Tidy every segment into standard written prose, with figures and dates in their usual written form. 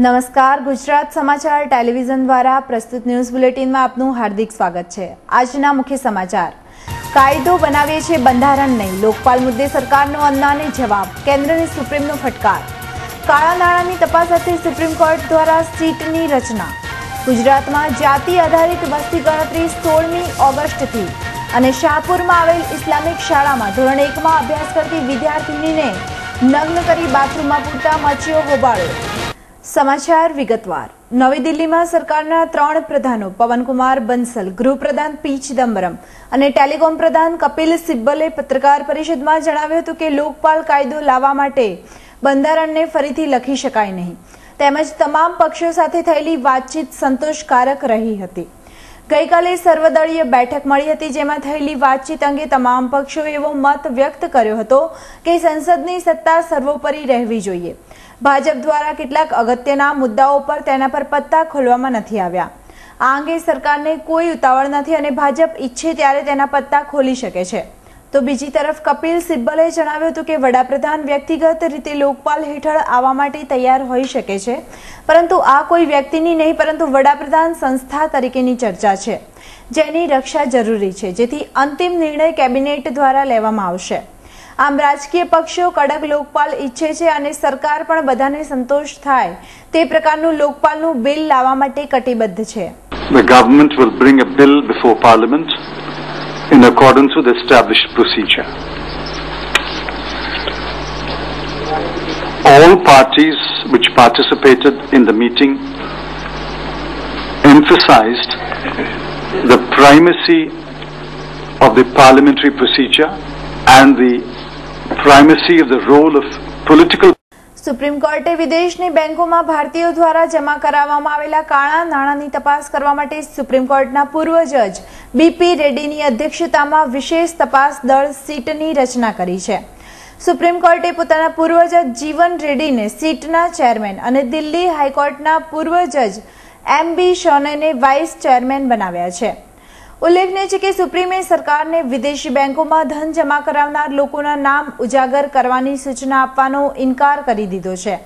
નમસ્કાર, ગુજરાત સમાચાર ટેલિવિઝન દ્વારા પ્રસ્તુત ન્યૂઝ બુલેટિનમાં આપનું હાર્દિક સ્વાગત છે। આજના મુખ્ય સમાચાર। કાયદો બનાવીએ છે બંધારણ નહીં, લોકપાલ મુદ્દે સરકારનો અન્નાને જવાબ, કેન્દ્રની સુપ્રીમનો ફટકાર। કાળા નાણાંની તપાસ અર્થે સુપ્રીમ કોર્ટ દ્વારા સીટની રચના। ગુજરાતમાં જાતિ આધારિત વસ્તી ગણતરી 16મી ઓગસ્ટથી અને શાહપુરમાં આવેલ ઇસ્લામિક શાળામાં ધોરણ 1માં અભ્યાસ કરતી વિદ્યાર્થીનીને નગ્ન કરી બાથરૂમમાં પૂરતા મચ્યો હોબાળો। समाचार विगतवार। नवी दिल्ली में सरकारना 3 प्रधानों पवनकुमार बंसल, गृहप्रधान पी चिदंबरम और टेलिकॉम प्रधान कपिल सिब्बले पत्रकार परिषद में जणाव्युं हतुं के लोकपाल कायदो लाववा माटे बंधारणने फरीथी लखी शकाय नहीं, तेमज तमाम पक्षों साथे थयेली वातचीत संतोषकारक रही हती। गईकाले सर्वदलीय बैठक मळी हती, जेमां थयेली वातचीत अंगे तमाम पक्षोए एवो मत व्यक्त कर्यो हतो के संसदनी सत्ता सर्वोपरि रहेवी जोईए। भाजप द्वारा કેટલાક અગત્યના મુદ્દાઓ પર તેના પર પત્તા ખોલવામાં નથી આવ્યા। આ અંગે સરકારને કોઈ ઉતાવળ નથી અને ભાજપ ઈચ્છે ત્યારે તેના પત્તા ખોલી શકે છે। તો બીજી તરફ કપિલ સિબ્બલે જણાવ્યું હતું કે વડાપ્રધાન વ્યક્તિગત રીતે લોકપાલ હેઠળ આવવા માટે તૈયાર હોઈ શકે છે, પરંતુ આ કોઈ વ્યક્તિની નહીં પરંતુ વડાપ્રધાન સંસ્થા તરીકેની ચર્ચા છે, જેની રક્ષા જરૂરી છે, જેથી અંતિમ નિર્ણય કેબિનેટ દ્વારા લેવામાં આવશે। आम राजकीय पक्षों कड़क लोकपाल इच्छे छे अने सरकार पण बधाने संतोष थाय ते प्रकारनुं लोकपालनुं बिल लाववा माटे कटिबद्ध छे। The government will bring a bill before Parliament in accordance with established procedure. All parties which participated in the meeting emphasized the primacy of the parliamentary procedure and the primacy of the role of political. Supreme કોર્ટે વિદેશની બેંકોમાં ભારતીયો દ્વારા જમા કરાવવામાં આવેલા કાળા નાણાંની તપાસ કરવા માટે સુપ્રીમ કોર્ટના પૂર્વ જજ બીપી રેડ્ડીની અધ્યક્ષતામાં વિશેષ તપાસ દળ સીટની રચના કરી છે। સુપ્રીમ કોર્ટે પોતાના પૂર્વ જજ જીવન રેડ્ડીને સીટના ચેરમેન અને દિલ્હી હાઈકોર્ટના પૂર્વ જજ એમબી શોનેને વાઇસ ચેરમેન બનાવ્યા છે। उल्लेखनीय है कि सुप्रीमे सरकार ने विदेशी बैंकों में धन जमा करावनार लोकोना नाम उजागर करवानी सूचना आपवानो इनकार करी दीधो छे।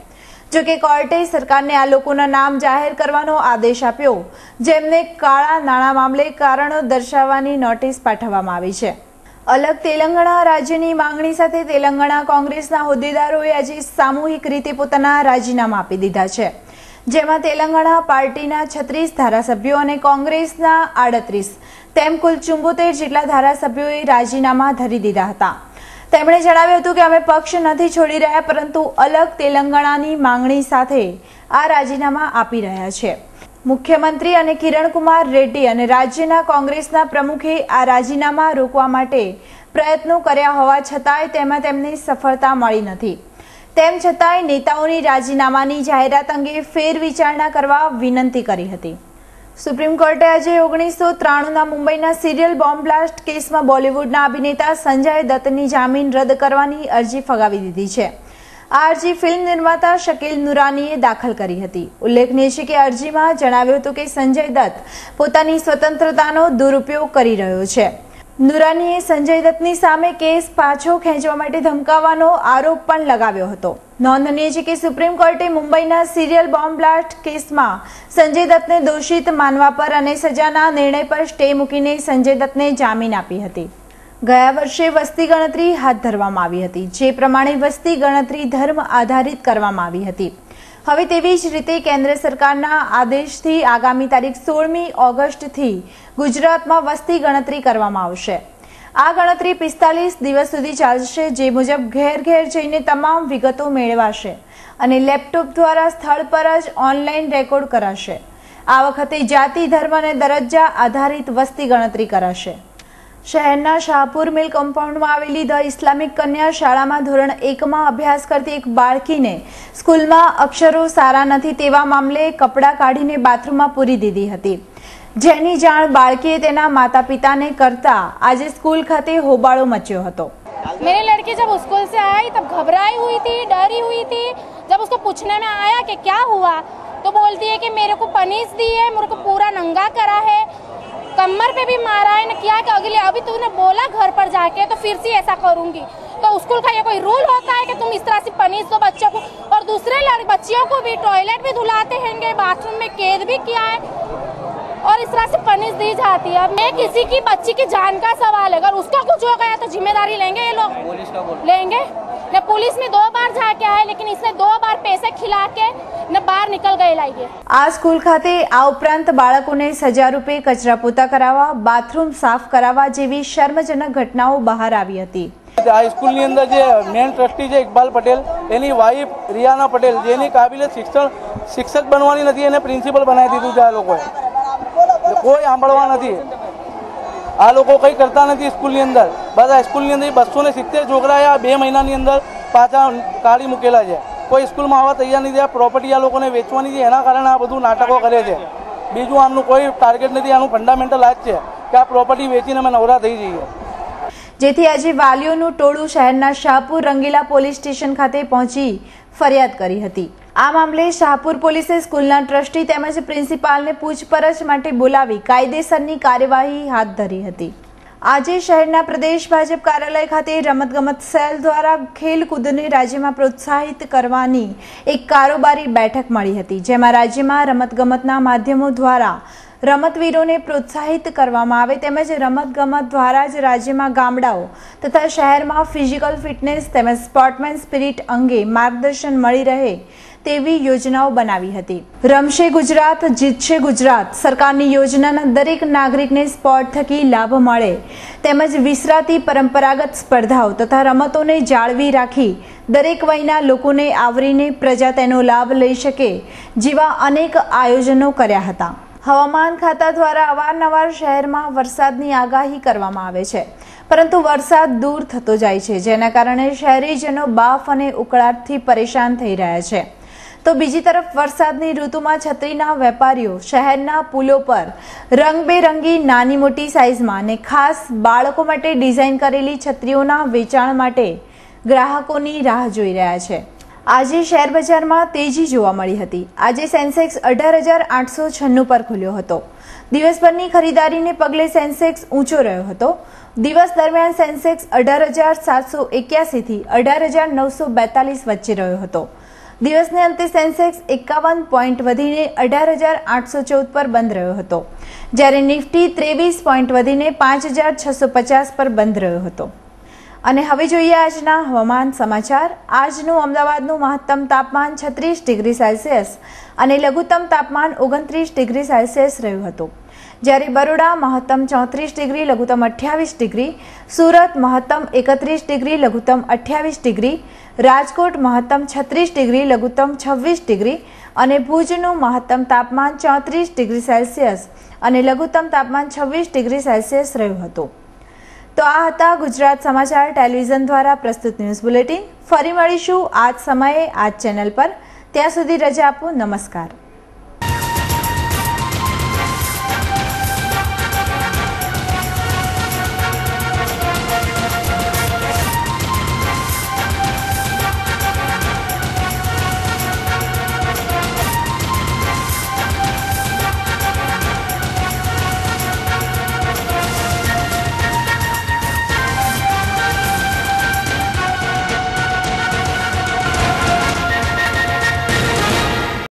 जो कि कोर्टे सरकार ने आ लोकोना नाम जाहेर करवानो आदेश आप्यो, जेमने काळा नाणां मामले कारणो दर्शाववानी नोटिस पाठववामां आवी छे। अलग तेलंगाणा राज्यनी मांगणी साथे तेलंगाणा कांग्रेसना होद्देदारोए આજે सामूहिक रीते पोताना राजीनामा आपी दीधा छे, जेमां तेलंगाणा पार्टीना 36 धारासभ्यो અને કોંગ્રેસના 38 તેમ કુલ 74 જેટલા ધારાસભ્યોએ રાજીનામા ધરી દીધા હતા। તેમણે જણાવ્યું હતું કે અમે પક્ષ નથી છોડી રહ્યા, પરંતુ અલગ તેલંગાણાની માંગણી સાથે આ રાજીનામા આપી રહ્યા છે। મુખ્યમંત્રી અને કિરણ કુમાર રેડ્ડી અને રાજ્યના કોંગ્રેસના પ્રમુખે આ રાજીનામા રોકવા માટે પ્રયત્નો કર્યા હોવા છતાંય તેમાં તેમને સફળતા મળી નથી। તેમ છતાંય નેતાઓની રાજીનામાની જાહેરાત અંગે ફેરવિચારણા કરવા વિનંતી કરી હતી। સુપ્રીમ કોર્ટે આજે 1993ના મુંબઈના સિરિયલ બોમ્બ બ્લાસ્ટ કેસમાં બોલિવૂડના અભિનેતા સંજય દત્તની જામીન રદ કરવાની અરજી ફગાવી દીધી છે। આ અરજી ફિલ્મ નિર્માતા શકીલ નુરાનીએ દાખલ કરી હતી। ઉલ્લેખનીય છે કે અરજીમાં જણાવ્યું હતું કે સંજય દત્ત પોતાની સ્વતંત્રતાનો દુરુપયોગ કરી રહ્યો છે। નુરાનીએ સંજય દત્તની સામે કેસ પાછો ખેંચવા માટે ધમકાવવાનો આરોપ પણ લગાવ્યો હતો। નોંધનીય છે કે સુપ્રીમ કોર્ટે મુંબઈના સિરિયલ બોમ્બ બ્લાસ્ટ કેસમાં સંજય દત્તને દોષિત માનવા પર અને સજાના નિર્ણય પર સ્ટે મૂકીને સંજય દત્તને જામીન આપી હતી। ગયા વર્ષે વસ્તી ગણતરી હાથ ધરવામાં આવી હતી, જે પ્રમાણે વસ્તી ગણતરી ધર્મ આધારિત કરવામાં આવી હતી। હવે તેવી જ રીતે કેન્દ્ર સરકારના આદેશથી આગામી તારીખ 16મી ઓગસ્ટથી ગુજરાતમાં વસ્તી ગણતરી કરવામાં આવશે। આ ગણતરી 45 દિવસ સુધી ચાલશે, જે મુજબ ઘેર ઘેર જઈને તમામ વિગતો મેળવાશે અને લેપટોપ દ્વારા સ્થળ પર જ ઓનલાઈન રેકોર્ડ કરાશે। આ વખતે જાતિ, ધર્મ અને દરજ્જા આધારિત વસ્તી ગણતરી કરાશે। શહેરના શાહપુર મિલ કમ્પાઉન્ડમાં આવેલી ધ ઇસ્લામિક કન્યા શાળામાં ધોરણ 1માં અભ્યાસ કરતી એક બાળકીને સ્કૂલમાં અક્ષરો સારા નથી તેવા મામલે કપડાં કાઢીને બાથરૂમમાં પૂરી દીધી હતી, જેની જાણ બાળકીએ તેના માતા પિતાને કરતા આજે સ્કૂલ ખાતે હોબાળો મચ્યો હતો। मेरी लड़की जब स्कूल से आई तब घबराई हुई थी, डरी हुई थी। जब उसको पूछने में आया कि क्या हुआ तो बोलती है कि मेरे को पनिश दी है, मेरे को पूरा नंगा करा है। कमर पे भी मारा है ना, किया कि अगले अभी तूने बोला घर पर जाके तो फिर से ऐसा करूंगी। तो स्कूल का ये कोई रूल होता है कि तुम इस तरह से पनिश दो बच्चों को? और दूसरे बच्चियों को भी टॉयलेट भी धुलाते हैं, बाथरूम में कैद भी किया है और इस तरह से पनिश दी जाती है। मैं किसी की बच्ची की जान का सवाल है, अगर उसका कुछ हो गया तो जिम्मेदारी लेंगे ये लोग? पुलिस का बोल लेंगे? न पुलिस में 2 बार जाके आए, लेकिन इसने 2 बार पैसे खिला के न बहार निकल गए लाइए। आ स्कूल खाते आ उपरांत बाळकोने 1000 રૂપિયે कचरा पोता करावा, बाथरूम साफ करावा जेवी शर्मजनक घटनाओं बहार આવી હતી। આ સ્કૂલની અંદર જે મેન ટ્રસ્ટી છે ઇકબાલ પટેલ, એની વાઇફ રિયાના પટેલ, જેની કાબિલિયત શિક્ષક બનવાની નથી, એને પ્રિન્સિપલ બનાવી દીધું છે। આ લોકોએ કોઈ સાંભળવા નથી, આ લોકો કંઈ કરતા નથી સ્કૂલની અંદર। બધા સ્કૂલની અંદર 270 છોકરાએ આ 2 મહિનાની અંદર પાછા કાઢી મૂકેલા છે। કોઈ સ્કૂલમાં આવવા તૈયાર નથી। આ પ્રોપર્ટી આ લોકોને વેચવાની છે, એના કારણે આ બધું નાટકો કરે છે। બીજું આમનું કોઈ ટાર્ગેટ નથી, આનું ફંડામેન્ટલ આ જ છે કે આ પ્રોપર્ટી વેચીને અમે નવરા થઈ જઈએ। જેથી આજે વાલીઓનું ટોળું શહેરના શાહપુર રંગીલા પોલીસ સ્ટેશન ખાતે પહોંચી ફરિયાદ કરી હતી। આ મામલે શાહપુર પોલીસે સ્કૂલના ટ્રસ્ટી તેમજ પ્રિન્સિપાલને પૂછપરછ માટે બોલાવી કાયદેસરની કાર્યવાહી હાથ ધરી હતી। આજે શહેરના પ્રદેશ ભાજપ કાર્યાલય ખાતે રમતગમત સેલ દ્વારા ખેલકૂદને રાજ્યમાં પ્રોત્સાહિત કરવાની એક કારોબારી બેઠક મળી હતી, જેમાં રાજ્યમાં રમતગમતના માધ્યમો દ્વારા રમતવીરોને પ્રોત્સાહિત કરવામાં આવે તેમજ રમતગમત દ્વારા જ રાજ્યમાં ગામડાઓ તથા શહેરમાં ફિઝિકલ ફિટનેસ તેમજ સ્પોર્ટમેન સ્પિરિટ અંગે માર્ગદર્શન મળી રહે તેવી યોજનાઓ બનાવી હતી। રમશે ગુજરાત જીતશે ગુજરાત સરકારની યોજનાના દરેક નાગરિકને સ્પોર્ટ થકી લાભ મળે તેમજ વિસરાતી પરંપરાગત સ્પર્ધાઓ તથા રમતોને જાળવી રાખી દરેક વયના લોકોને આવરીને પ્રજા તેનો લાભ લઈ શકે જેવા અનેક આયોજનો કર્યા હતા। હવામાન ખાતા દ્વારા અવારનવાર શહેરમાં વરસાદની આગાહી કરવામાં આવે છે, પરંતુ વરસાદ દૂર થતો જાય છે, જેના કારણે શહેરીજનો બાફ અને ઉકળાટથી પરેશાન થઈ રહ્યા છે। તો બીજી તરફ વરસાદની ઋતુમાં છત્રીના વેપારીઓ શહેરના પુલો પર રંગબેરંગી નાની મોટી સાઇઝમાં અને ખાસ બાળકો માટે ડિઝાઇન કરેલી છત્રીઓના વેચાણ માટે ગ્રાહકોની રાહ જોઈ રહ્યા છે। આજે શેર બજારમાં તેજી જોવા મળી હતી। આજે સેન્સેક્સ 18,896 પર ખુલ્યો હતો। દિવસભરની ખરીદારીને પગલે સેન્સેક્સ ઊંચો રહ્યો હતો। દિવસ દરમિયાન સેન્સેક્સ 18,781 થી 18,942 વચ્ચે રહ્યો હતો। દિવસને અંતે સેન્સેક્સ 51 પોઈન્ટ વધીને 18,814 પર બંધ રહ્યો હતો, જ્યારે નિફ્ટી 23 પોઈન્ટ વધીને 5,650 પર બંધ રહ્યો હતો। અને હવે જોઈએ આજના હવામાન સમાચાર। આજનું અમદાવાદનું મહત્તમ તાપમાન 36 ડિગ્રી સેલ્સિયસ અને લઘુત્તમ તાપમાન 29 ડિગ્રી સેલ્સિયસ રહ્યું હતું, જ્યારે બરોડા મહત્તમ 34 ડિગ્રી લઘુત્તમ 28 ડિગ્રી, સુરત મહત્તમ 31 ડિગ્રી લઘુત્તમ 28 ડિગ્રી, રાજકોટ મહત્તમ 36 ડિગ્રી લઘુત્તમ 26 ડિગ્રી અને ભુજનું મહત્તમ તાપમાન 34 ડિગ્રી સેલ્સિયસ અને લઘુત્તમ તાપમાન 26 ડિગ્રી સેલ્સિયસ રહ્યું હતું। તો આ હતા ગુજરાત સમાચાર ટેલિવિઝન દ્વારા પ્રસ્તુત ન્યૂઝ બુલેટિન। ફરી મળીશું આ જ સમયે આ જ ચેનલ પર। ત્યાં સુધી રજા આપો। નમસ્કાર।